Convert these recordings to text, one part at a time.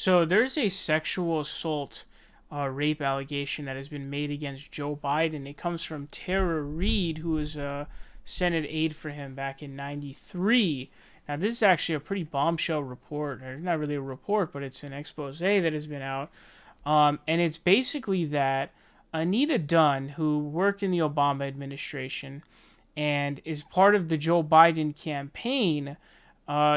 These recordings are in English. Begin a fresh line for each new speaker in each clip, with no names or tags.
So there's a sexual assault, rape allegation that has been made against Joe Biden. It comes from Tara Reade, who was a Senate aide for him back in '93. Now this is actually a pretty bombshell report, or not really a report, but it's an expose that has been out. And it's basically that Anita Dunn, who worked in the Obama administration and is part of the Joe Biden campaign,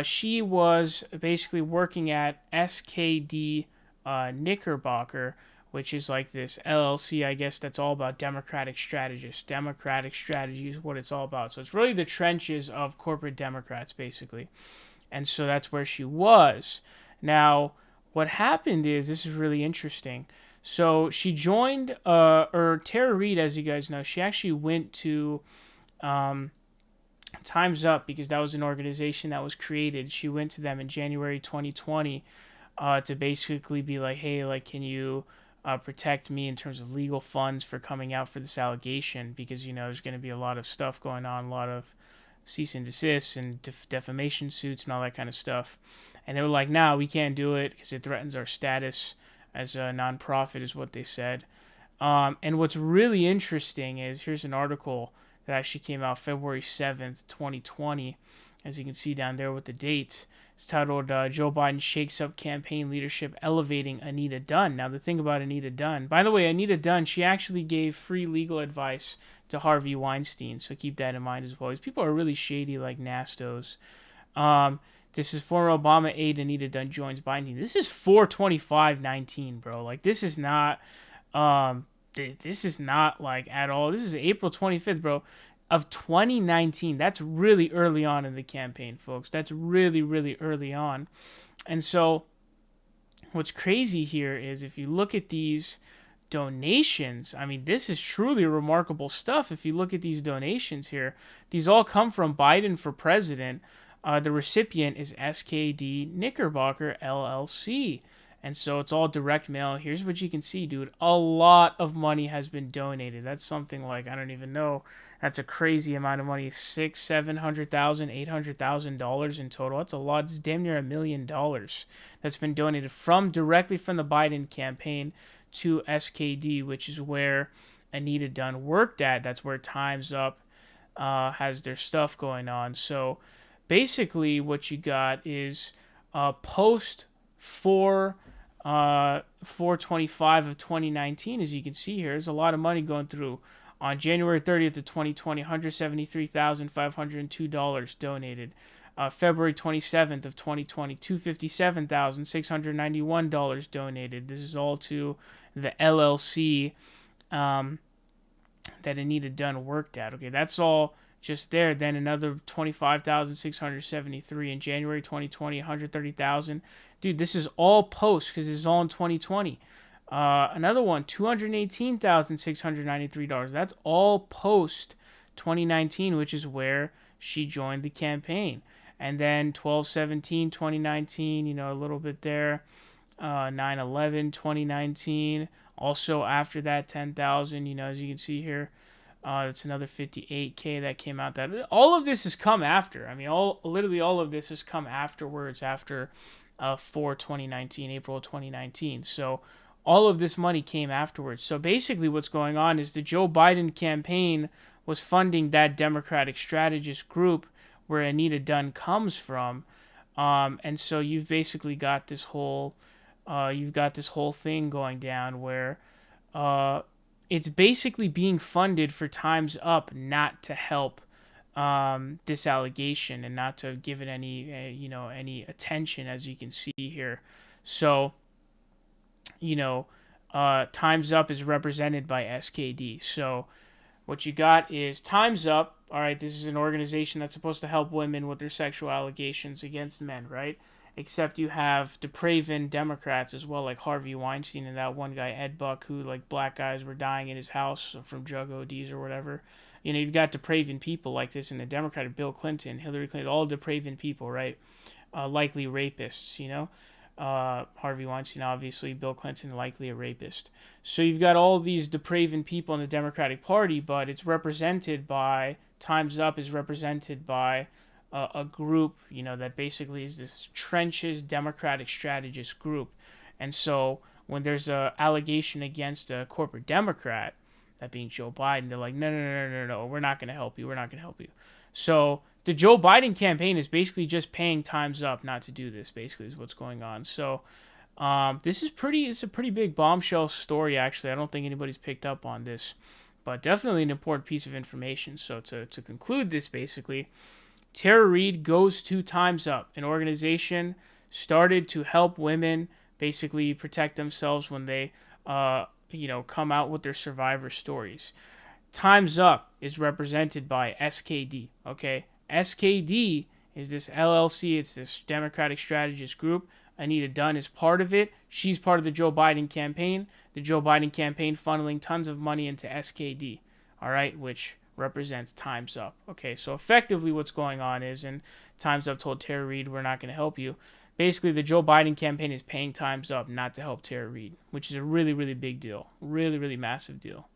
she was basically working at SKD Knickerbocker, which is like this LLC, I guess, that's all about Democratic strategists. Democratic strategy is what it's all about. So it's really the trenches of corporate Democrats, basically. And so that's where she was. Now, what happened is, this is really interesting. So she joined, or Tara Reade, as you guys know, she actually went to um, Time's Up, because that was an organization that was created. She went to them in January 2020 to basically be like, hey, like, can you protect me in terms of legal funds for coming out for this allegation? Because, there's going to be a lot of stuff going on, a lot of cease and desist and defamation suits and all that kind of stuff. And they were like, nah, we can't do it because it threatens our status as a nonprofit, is what they said. And what's really interesting is, here's an article that actually came out February 7th, 2020. As you can see down there with the dates, it's titled Joe Biden Shakes Up Campaign Leadership Elevating Anita Dunn. Now, the thing about Anita Dunn, by the way, Anita Dunn, she actually gave free legal advice to Harvey Weinstein, so keep that in mind as well. These people are really shady, like Nastos. This is former Obama aide Anita Dunn joins Biden. This is 4/25/19, bro. Like, this is not like at all. This is April 25th, bro, of 2019. That's really early on in the campaign, folks. That's really, really early on. And so what's crazy here is, if you look at these donations, I mean, this is truly remarkable stuff. If you look at these donations here, these all come from Biden for President. The recipient is SKD Knickerbocker LLC. And so it's all direct mail. Here's what you can see, dude. A lot of money has been donated. That's something like, I don't even know. That's a crazy amount of money. $700,000, $800,000 in total. That's a lot. It's damn near $1 million that's been donated directly from the Biden campaign to SKD, which is where Anita Dunn worked at. That's where Time's Up has their stuff going on. So basically, what you got is post 4/25 of 2019, as you can see here. There's a lot of money going through. On January 30th of 2020, $173,502 donated. February 27th of 2020, $257,691 donated. This is all to the LLC that Anita Dunn worked at. Okay, that's all just there. Then another 25,673 in January 2020, 130,000. Dude, this is all post, because this is all in 2020. Another one, $218,693. That's all post 2019, which is where she joined the campaign. And then 12/17/2019, a little bit there. 9/11/2019. Also after that, 10,000. As you can see here. That's another 58K that came out. That all of this has come after. I mean, literally all of this has come afterwards, after 4/2019, April 2019. So all of this money came afterwards. So basically, what's going on is the Joe Biden campaign was funding that Democratic strategist group where Anita Dunn comes from, and so you've basically got this whole thing going down where it's basically being funded for Time's Up, not to help this allegation and not to give it any any attention, as you can see here. So Time's Up is represented by SKD. So what you got is Time's Up. All right, this is an organization that's supposed to help women with their sexual allegations against men, right? Except you have depraved Democrats as well, like Harvey Weinstein and that one guy, Ed Buck, who, like, black guys were dying in his house from drug ODs or whatever. You've got depraved people like this in the Democratic, Bill Clinton, Hillary Clinton, all depraved people, right? Likely rapists, Harvey Weinstein, obviously. Bill Clinton, likely a rapist. So you've got all these depraved people in the Democratic Party, but it's represented by, Time's Up is represented by a group, that basically is this trenches Democratic strategist group. And so when there's a allegation against a corporate Democrat, that being Joe Biden, they're like, no, no, no, no, no, no, we're not going to help you. We're not going to help you. So the Joe Biden campaign is basically just paying Time's Up not to do this, basically, is what's going on. So it's a pretty big bombshell story, actually. I don't think anybody's picked up on this, but definitely an important piece of information. So to conclude this, basically, Tara Reade goes to Time's Up, an organization started to help women basically protect themselves when they, come out with their survivor stories. Time's Up is represented by SKD, okay? SKD is this LLC, it's this Democratic Strategist group. Anita Dunn is part of it. She's part of the Joe Biden campaign. The Joe Biden campaign funneling tons of money into SKD, all right, which represents Time's Up. Okay, so effectively what's going on is, and Time's Up told Tara Reade, we're not going to help you. Basically, the Joe Biden campaign is paying Time's Up not to help Tara Reade, which is a really, really big deal. Really, really massive deal.